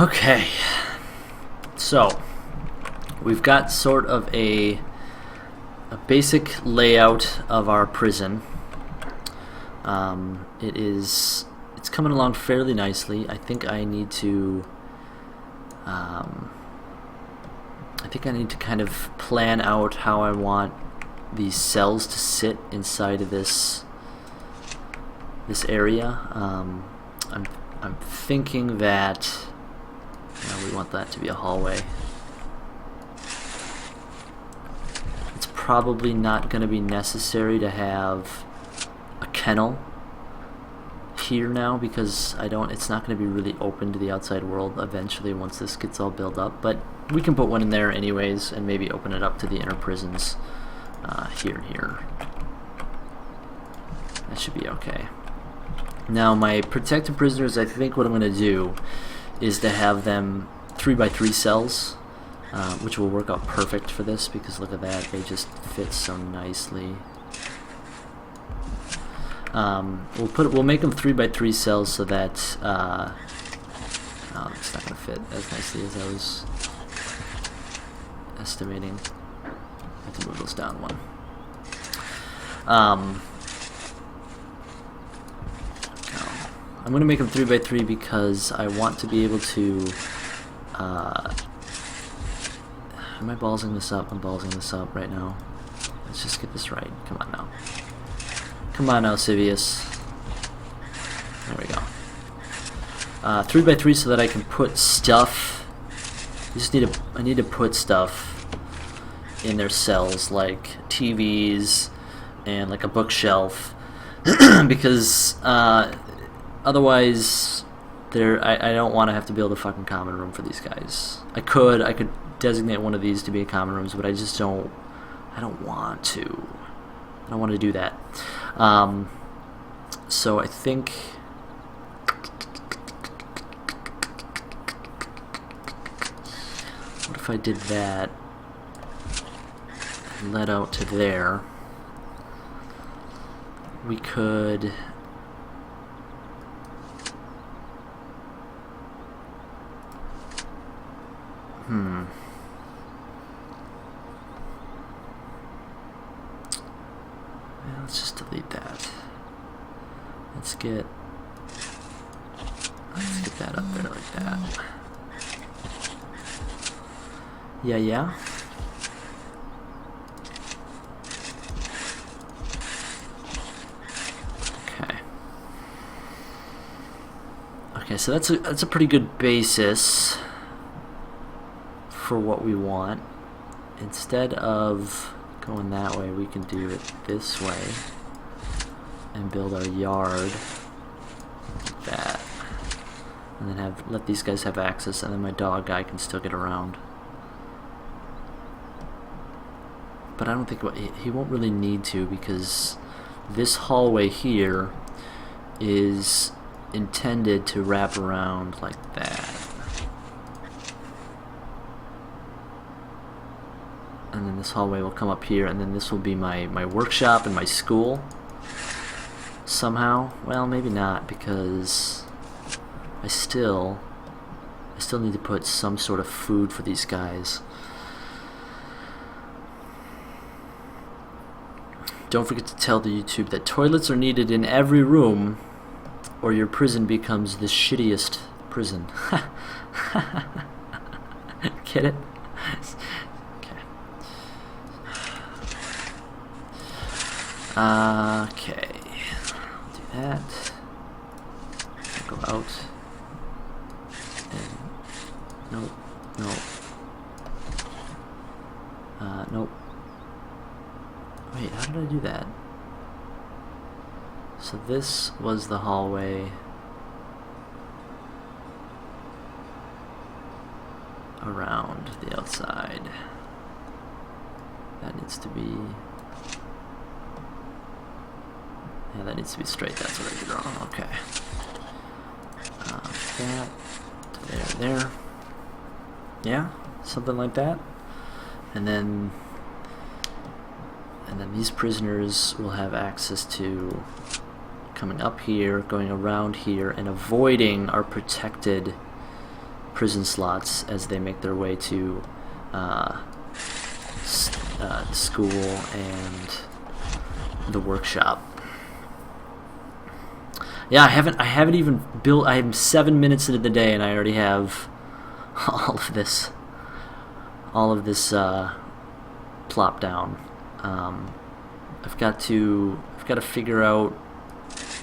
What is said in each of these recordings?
Okay, so we've got sort of a basic layout of our prison. It's coming along fairly nicely. I think I need to kind of plan out how I want these cells to sit inside of this area. I'm thinking that we want that to be a hallway. It's probably not going to be necessary to have a kennel here now because it's not going to be really open to the outside world eventually once this gets all built up, but we can put one in there anyways and maybe open it up to the inner prisons here and here. That should be okay. Now my protected prisoners, I think what I'm going to do is to have them 3x3 cells, which will work out perfect for this because look at that, they just fit so nicely. We'll make them 3x3 cells so that it's not going to fit as nicely as I was estimating. I have to move those down one. I'm going to make them 3x3 because I want to be able to am I ballsing this up? I'm ballsing this up right now. Let's just get this right. Come on now. Come on now, Civius. There we go. 3x3 so that I can put stuff. I need to put stuff in their cells, like TVs and like a bookshelf, because otherwise, I don't want to have to build a fucking common room for these guys. I could designate one of these to be a common rooms, but I just don't. I don't want to. I don't want to do that. So I think what if I did that and led out to there? We could let's just delete that. Let's get that up there like that. Yeah. Okay, so that's a pretty good basis for what we want. Instead of going that way, we can do it this way and build our yard like that, and then let these guys have access, and then my dog guy can still get around. But I don't think he won't really need to, because this hallway here is intended to wrap around like that. And then this hallway will come up here, and then this will be my workshop and my school. Somehow, well, maybe not, because I still need to put some sort of food for these guys. Don't forget to tell the YouTube that toilets are needed in every room, or your prison becomes the shittiest prison. Get it? Okay, do that. Go out. And nope. Nope. Wait, how did I do that? So this was the hallway around the outside. That needs to be. Yeah, that needs to be straight. That's what I did wrong. Okay. That to there. Yeah, something like that. And then these prisoners will have access to coming up here, going around here, and avoiding our protected prison slots as they make their way to school and the workshop. Yeah, I haven't even built. I am 7 minutes into the day and I already have all of this plop down. I've got to figure out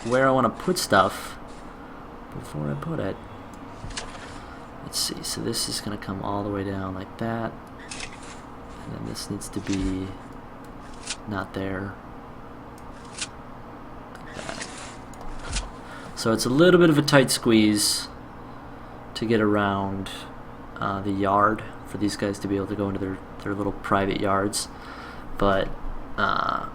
where I want to put stuff before I put it. Let's see. So this is going to come all the way down like that, and then this needs to be not there. Like that. So it's a little bit of a tight squeeze to get around the yard for these guys to be able to go into their little private yards, but I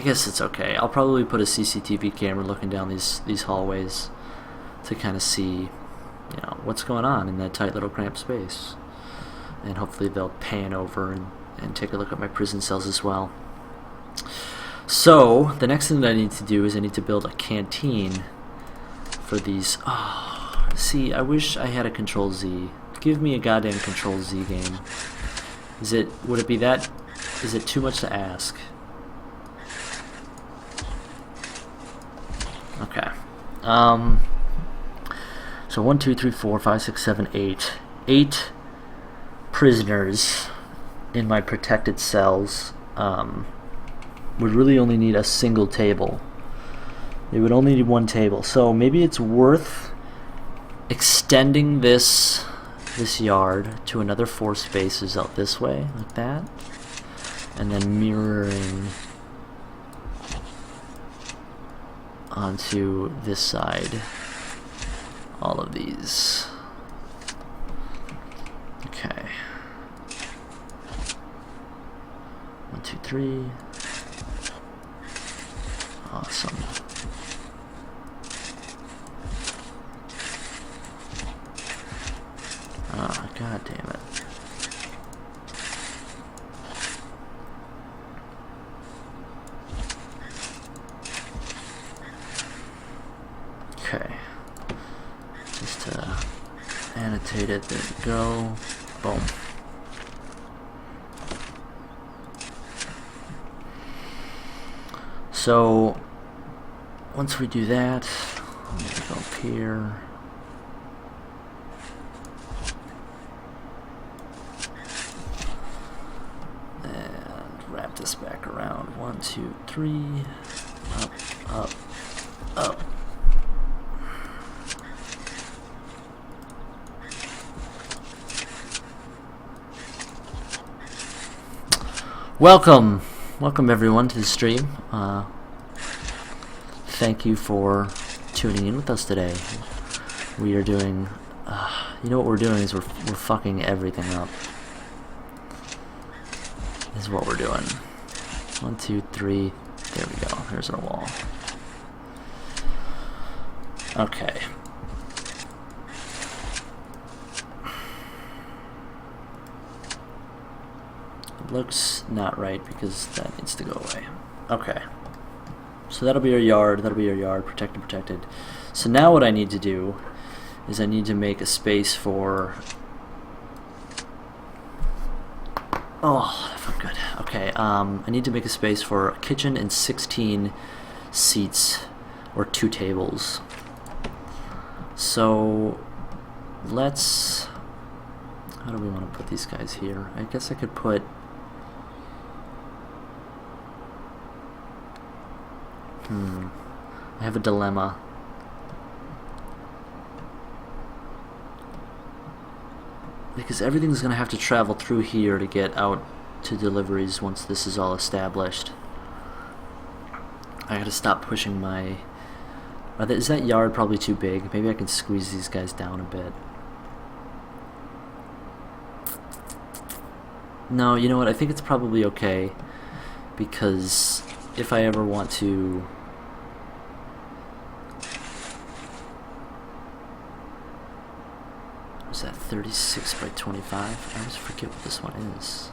guess it's okay. I'll probably put a CCTV camera looking down these hallways to kind of see, what's going on in that tight little cramped space, and hopefully they'll pan over and take a look at my prison cells as well. So the next thing that I need to do is I need to build a canteen for these. Oh, see, I wish I had a Control Z. Give me a goddamn Control Z game. Would it be that? Is it too much to ask? Okay. So 1, 2, 3, 4, 5, 6, 7, 8. 8 prisoners in my protected cells would really only need a single table. They would only need one table. So maybe it's worth extending this yard to another 4 spaces out this way, like that, and then mirroring onto this side all of these. Okay. 1, 2, 3. Awesome. Ah, god damn it. Okay. Just to annotate it, there we go. Boom. So once we do that, I'm gonna go up here. And wrap this back around. 1, 2, 3. Up, up, up. Welcome everyone to the stream. Thank you for tuning in with us today. We are doing, what we're doing is we're fucking everything up. Is what we're doing. 1, 2, 3. There we go. There's our wall. Okay. Looks not right because that needs to go away. Okay. So that'll be our yard. Protected. So now what I need to do is I need to make a space for... Oh, that felt good. Okay, I need to make a space for a kitchen and 16 seats or 2 tables. So let's... How do we want to put these guys here? I guess I could put... I have a dilemma. Because everything's going to have to travel through here to get out to deliveries once this is all established. I gotta stop pushing my... Is that yard probably too big? Maybe I can squeeze these guys down a bit. No, you know what? I think it's probably okay. Because if I ever want to... Was that 36 by 25? I always forget what this one is.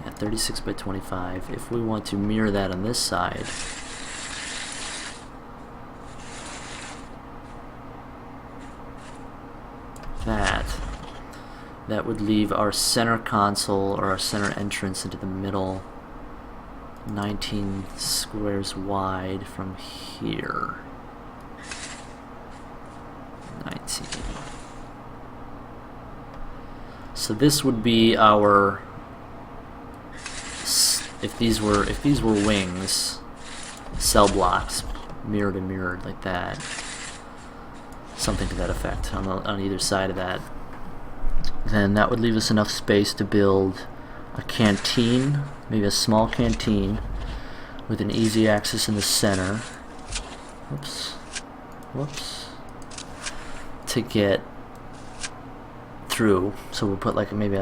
Yeah, 36 by 25. If we want to mirror that on this side, that, that would leave our center console, or our center entrance, into the middle, 19 squares wide from here. 19. So this would be our, if these were wings, cell blocks, mirror to mirror like that, something to that effect on either side of that. Then that would leave us enough space to build a canteen, maybe a small canteen with an easy access in the center. Whoops. To get through. So we'll put like maybe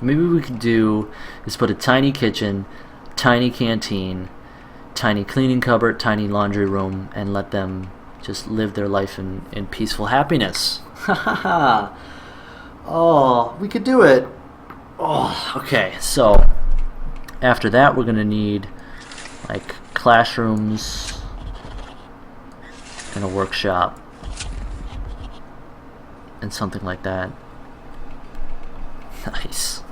we could do is put a tiny kitchen, tiny canteen, tiny cleaning cupboard, tiny laundry room, and let them just live their life in peaceful happiness. Oh, we could do it. Oh, okay. So after that, we're gonna need like classrooms and a workshop and something like that. Nice.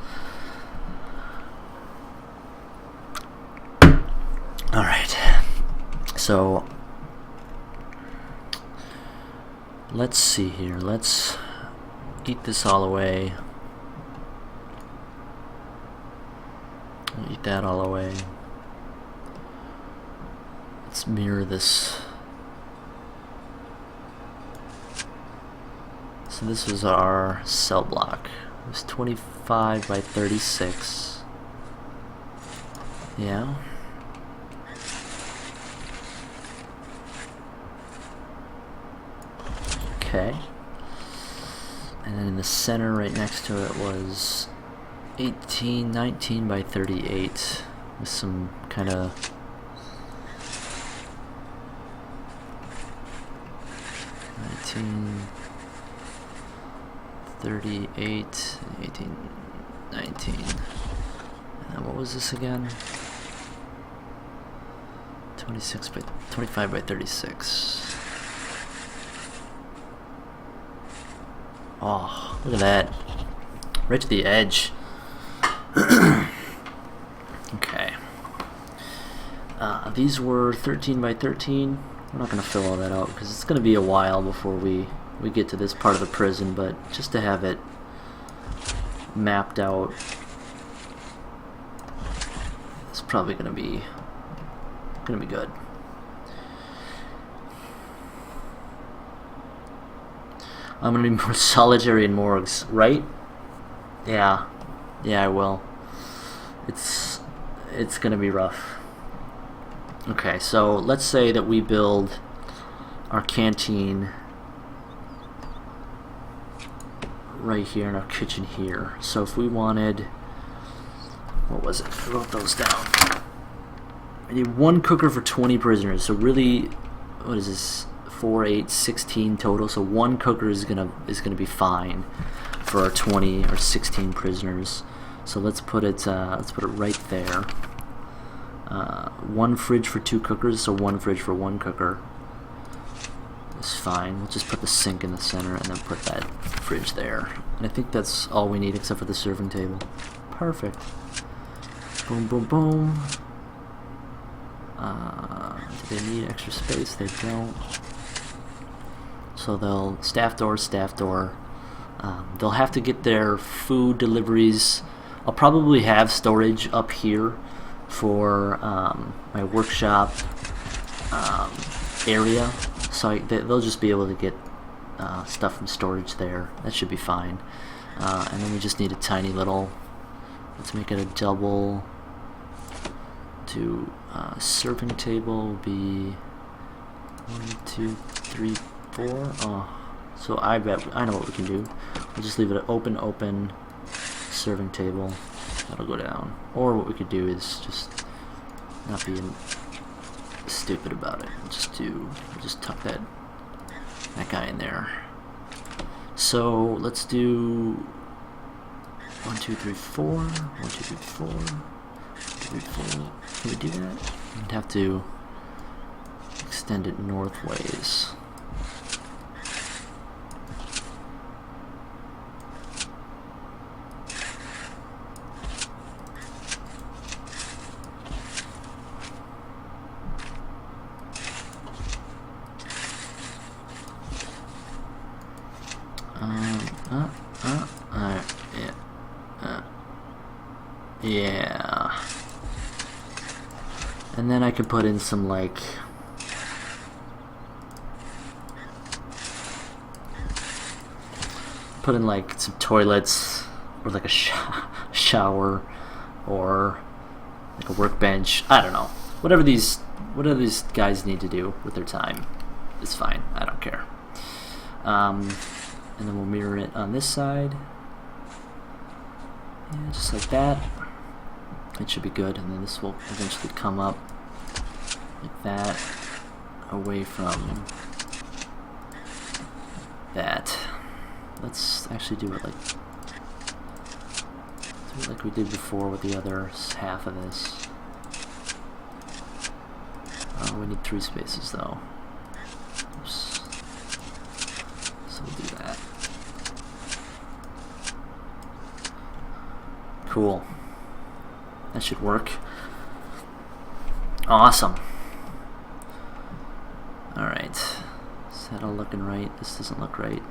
All right. So let's see here. Let's eat this all away. We'll eat that all away. Let's mirror this. So this is our cell block. It was 25 by 36. Yeah. Okay. And then in the center right next to it was 19 by 38 with some kind of $19, $38, $18, $19. And what was this again? 25 by 36. Oh, look at that. Right to the edge. Okay. These were 13 by 13. We're not going to fill all that out because it's going to be a while before we get to this part of the prison, but just to have it mapped out, it's probably going to be good. I'm going to be more solitary in morgues, right? Yeah, I will. It's going to be rough. Okay, so let's say that we build our canteen right here and our kitchen here. So if we wanted, what was it? I wrote those down. I need one cooker for 20 prisoners. So really, what is this? 4, 8, 16 total. So one cooker is gonna be fine for our 20 or 16 prisoners. So let's put it right there. One fridge for 2 cookers, so one fridge for 1 cooker is fine. We'll just put the sink in the center and then put that fridge there. And I think that's all we need except for the serving table. Perfect. Boom, boom, boom. Do they need extra space? They don't. So they'll staff door. They'll have to get their food deliveries. I'll probably have storage up here for my workshop area, so they'll just be able to get stuff from storage there. That should be fine. And then we just need a tiny little, let's make it a double to serving table will be 1, 2, 3, 4. Oh, so I know what we can do. We'll just leave it an open serving table. That'll go down. Or what we could do is just not be stupid about it. We'll just tuck that guy in there. So let's do 1, 2, 3, 4. 1, 2, 3, 4. 3, 4. Can we do that? We'd have to extend it northways. Yeah. And then I could put in some, like... Put in, like, some toilets, or like a shower, or like a workbench. I don't know. Whatever these guys need to do with their time is fine. I don't care. And then we'll mirror it on this side. Yeah, just like that. It should be good. And then this will eventually come up like that, away from that. Let's actually do it like we did before with the other half of this. We need 3 spaces though. Oops. So we'll do that. Cool. That should work. Awesome. Alright. Is that all looking right? This doesn't look right.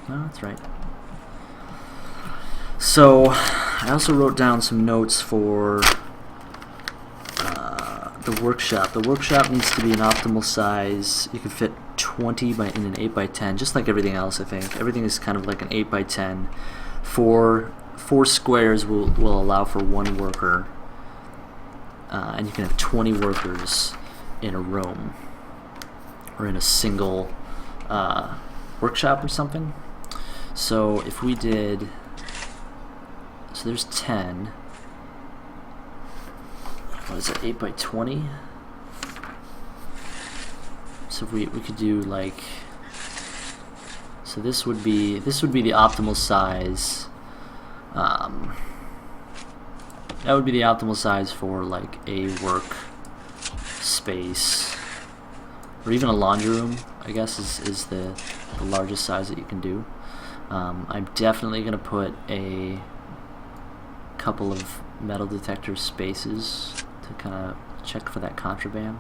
No, that's right. So, I also wrote down some notes for the workshop. The workshop needs to be an optimal size. You can fit 20 in an 8x10, just like everything else, I think. Everything is kind of like an 8x10. Four squares will allow for 1 worker. And you can have 20 workers in a room, or in a single workshop or something. So if we did, so there's 10. What is it, 8x20? So if we could do like, so this would be the optimal size. That would be the optimal size for like a work space, or even a laundry room, I guess is the largest size that you can do. I'm definitely going to put a couple of metal detector spaces to kind of check for that contraband.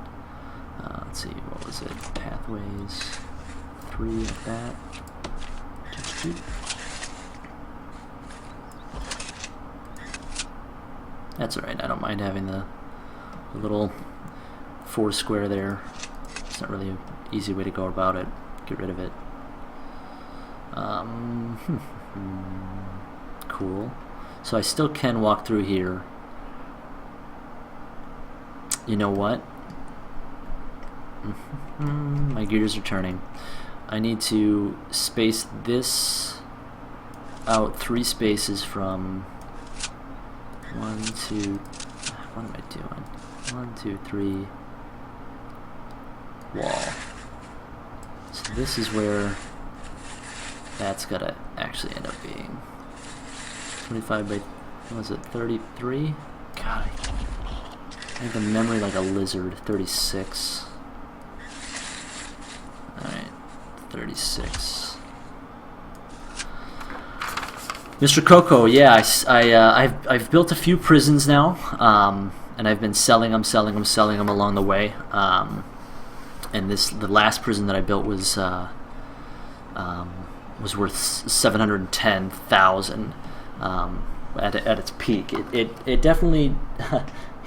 Let's see, what was it? Pathways, 3 like that. That's alright, I don't mind having the little 4 square there. It's not really an easy way to go about it. Get rid of it. Cool. So I still can walk through here. You know what? My gears are turning. I need to space this out 3 spaces from 1, 2. What am I doing? 1, 2, 3. Wall. So this is where that's gotta actually end up being 25 by, what was it, 33? God, I have the memory like a lizard. 36. Alright, 36. Mr. Coco, yeah, I've built a few prisons now, and I've been selling them along the way. And the last prison that I built was worth 710,000 at its peak. It definitely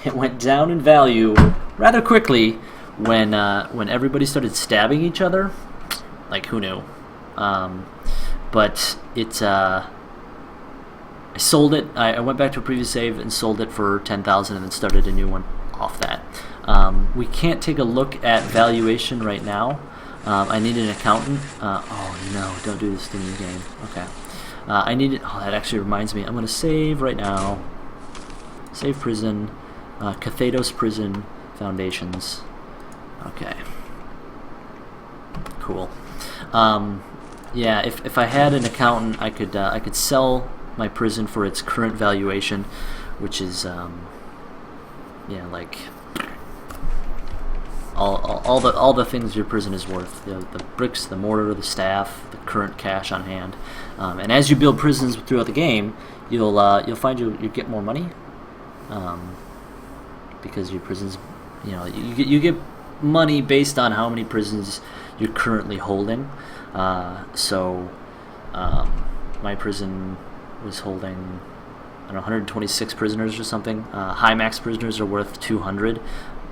it went down in value rather quickly when everybody started stabbing each other. Like, who knew? But it. I sold it. I went back to a previous save and sold it for 10,000, and then started a new one off that. We can't take a look at valuation right now. I need an accountant. Oh no! Don't do this to me, game. Okay. I need it. Oh, that actually reminds me. I'm going to save right now. Save prison. Cathedos prison foundations. Okay. Cool. Yeah. If I had an accountant, I could sell my prison for its current valuation, which is yeah, like all the things your prison is worth: the bricks, the mortar, the staff, the current cash on hand. And as you build prisons throughout the game, you'll find you get more money, because your prisons, you get money based on how many prisons you're currently holding. So my prison was holding don't know, 126 prisoners or something. High max prisoners are worth 200.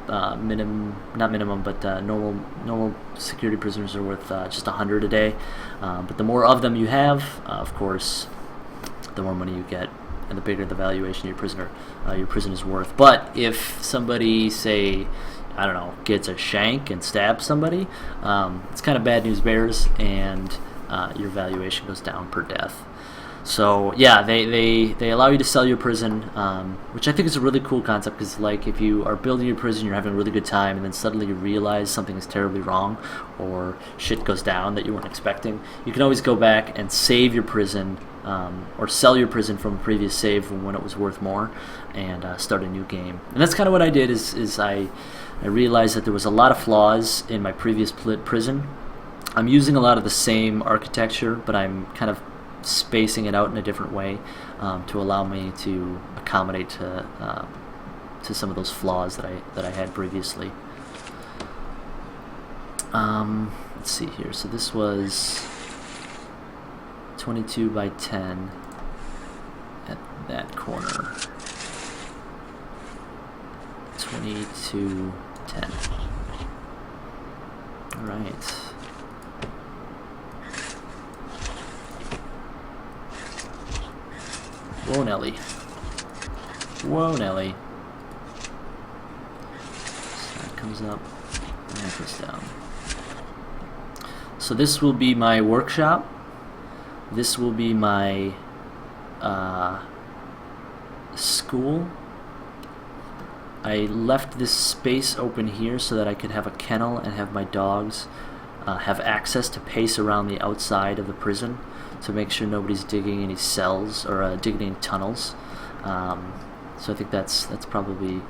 Not minimum, but normal security prisoners are worth just 100 a day. But the more of them you have, of course, the more money you get, and the bigger the valuation your prison is worth. But if somebody, say, I don't know, gets a shank and stabs somebody, it's kind of bad news bears, and your valuation goes down per death. So yeah, they allow you to sell your prison, which I think is a really cool concept, because like if you are building your prison, you're having a really good time, and then suddenly you realize something is terribly wrong, or shit goes down that you weren't expecting, you can always go back and save your prison, or sell your prison from a previous save from when it was worth more, and start a new game. And that's kind of what I did. Is I realized that there was a lot of flaws in my previous prison. I'm using a lot of the same architecture, but I'm kind of spacing it out in a different way to allow me to accommodate to some of those flaws that I had previously. Let's see here. So this was 22 by 10 at that corner. 22, 10. All right. Whoa, Nelly. Whoa, Nelly. So that comes up, and that goes down. So this will be my workshop. This will be my school. I left this space open here so that I could have a kennel and have my dogs have access to pace around the outside of the prison, to make sure nobody's digging any cells or digging any tunnels. So I think that's probably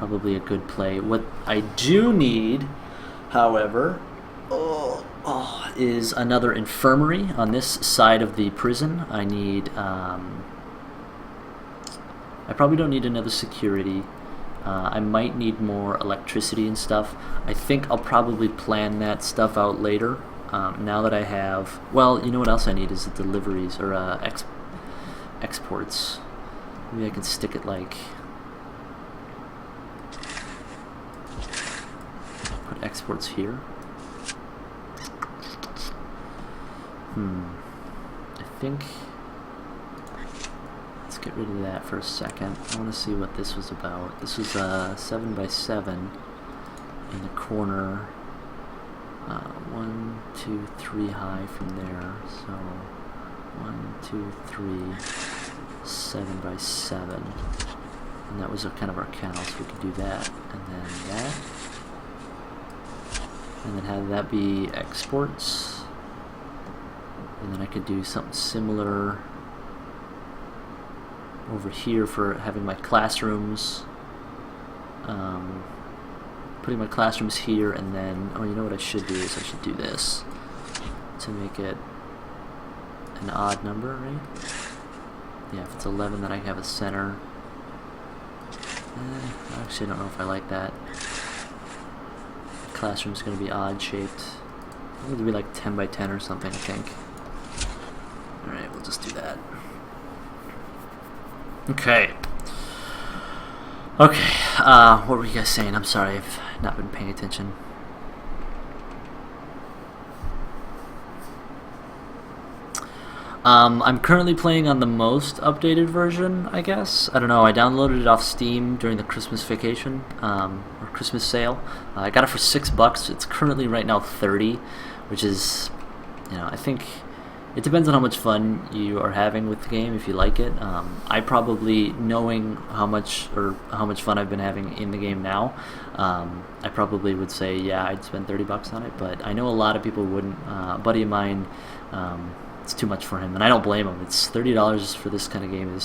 a good play. What I do need, however, is another infirmary on this side of the prison. I need. I probably don't need another security. I might need more electricity and stuff. I think I'll probably plan that stuff out later. Now that I have, well, you know what else I need is the deliveries, or exports. Maybe I can stick it like, put exports here. I think, let's get rid of that for a second. I want to see what this was about. This was 7 by 7 in the corner. 1, 2, 3 high from there. So 1, 2, 3, 7 by 7, and that was kind of our kennel, so we could do that, and then that, and then have that be exports, and then I could do something similar over here for having my classrooms. Putting my classrooms here, and then, oh, you know what I should do is I should do this to make it an odd number, right? Yeah, if it's 11, then I have a center. Actually, I don't know if I like that. The classroom's going to be odd shaped. It's going to be like 10 by 10 or something, I think. Alright, we'll just do that. Okay. Okay, what were you guys saying? I'm sorry, I've not been paying attention. I'm currently playing on the most updated version, I guess. I don't know, I downloaded it off Steam during the Christmas vacation, or Christmas sale. I got it for $6. It's currently right now 30, which is, you know, I think it depends on how much fun you are having with the game, if you like it. I probably, knowing how much fun I've been having in the game now, I probably would say, yeah, I'd spend $30 on it, but I know a lot of people wouldn't. A buddy of mine, it's too much for him, and I don't blame him. It's $30 for this kind of game.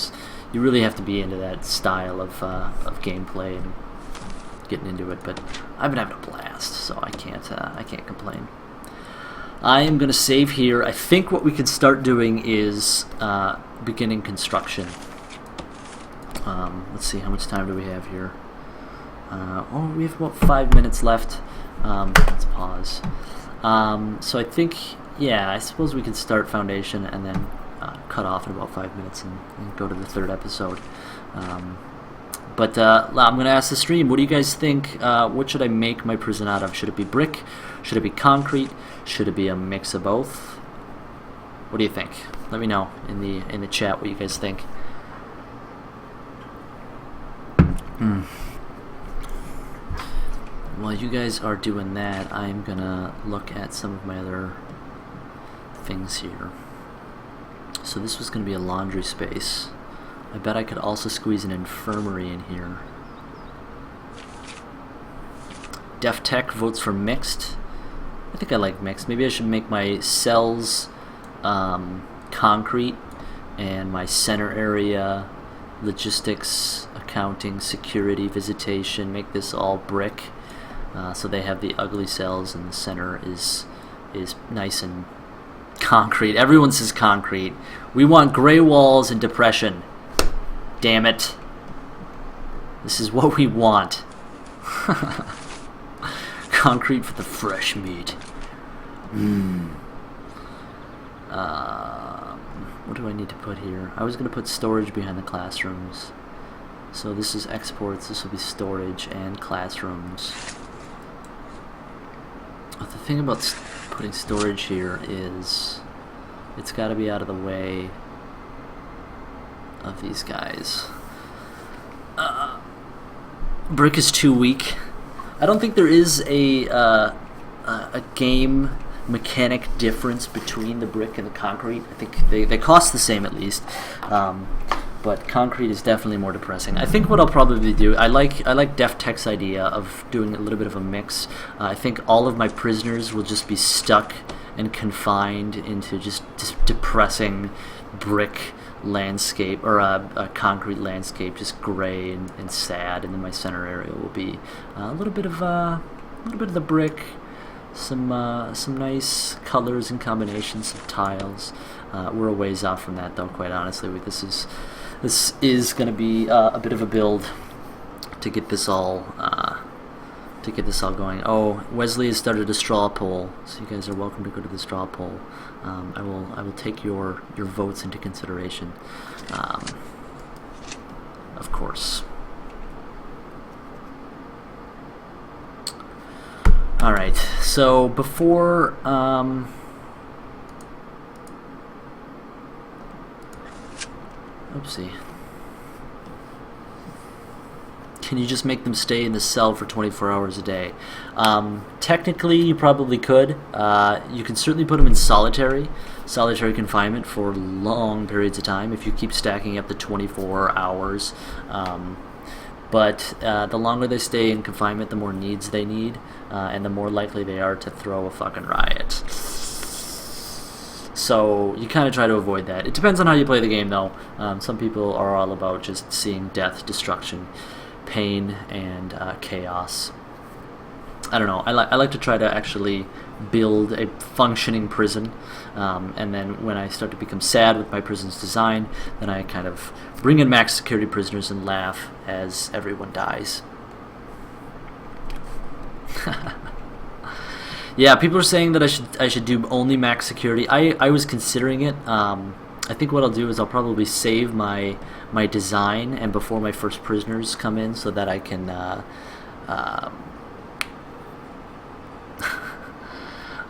You really have to be into that style of gameplay and getting into it, but I've been having a blast, so I can't complain. I am going to save here. I think what we can start doing is beginning construction. Let's see, how much time do we have here? Oh, we have about 5 minutes left. Let's pause. So I think, yeah, I suppose we could start foundation and then cut off in about 5 minutes and go to the third episode. But I'm going to ask the stream, what do you guys think? What should I make my prison out of? Should it be brick? Should it be concrete? Should it be a mix of both? What do you think? Let me know in the chat what you guys think. While you guys are doing that, I'm going to look at some of my other things here. So this was going to be a laundry space. I bet I could also squeeze an infirmary in here. Def Tech votes for mixed. I think I like mixed. Maybe I should make my cells concrete and my center area, logistics, accounting, security, visitation, make this all brick. So they have the ugly cells and the center is nice and concrete. Everyone says concrete. We want gray walls and depression. Damn it. This is what we want. Concrete for the fresh meat. What do I need to put here? I was going to put storage behind the classrooms. So this is exports, this will be storage and classrooms. The thing about putting storage here is it's got to be out of the way of these guys. Brick is too weak. I don't think there is a game mechanic difference between the brick and the concrete. I think they cost the same at least, but concrete is definitely more depressing. I think what I'll probably do, I like Def Tech's idea of doing a little bit of a mix. I think all of my prisoners will just be stuck and confined into just depressing brick landscape, or a concrete landscape, just gray and sad, and then my center area will be a little bit of the brick, some nice colors and combinations of tiles. We're a ways off from that though, quite honestly. This is going to be a bit of a build to get this all going. Oh, Wesley has started a straw poll, so you guys are welcome to go to the straw poll. I will take your votes into consideration, of course. All right. So before oopsie. Can you just make them stay in the cell for 24 hours a day? Technically, you probably could. You can certainly put them in solitary confinement for long periods of time if you keep stacking up the 24 hours. But the longer they stay in confinement, the more needs they need, and the more likely they are to throw a fucking riot. So you kind of try to avoid that. It depends on how you play the game, though. Some people are all about just seeing death, destruction, pain, and chaos. I don't know. I like to try to actually build a functioning prison, and then when I start to become sad with my prison's design, then I kind of bring in max security prisoners and laugh as everyone dies. Yeah, people are saying that I should do only max security. I was considering it. I think what I'll do is I'll probably save my design and before my first prisoners come in, so that I can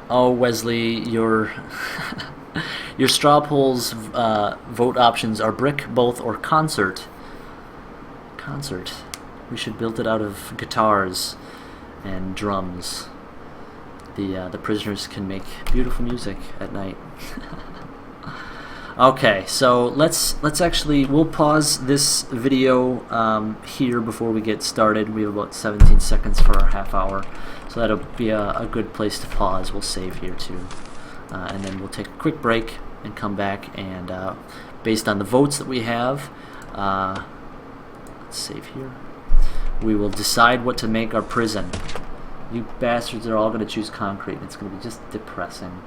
oh, Wesley, your straw polls vote options are brick, both, or concert. Concert. We should build it out of guitars and drums. The prisoners can make beautiful music at night. Okay, so let's actually, we'll pause this video here before we get started. We have about 17 seconds for our half hour, so that'll be a good place to pause. We'll save here too, and then we'll take a quick break and come back, and based on the votes that we have, let's save here, we will decide what to make our prison. You bastards are all going to choose concrete, and it's going to be just depressing.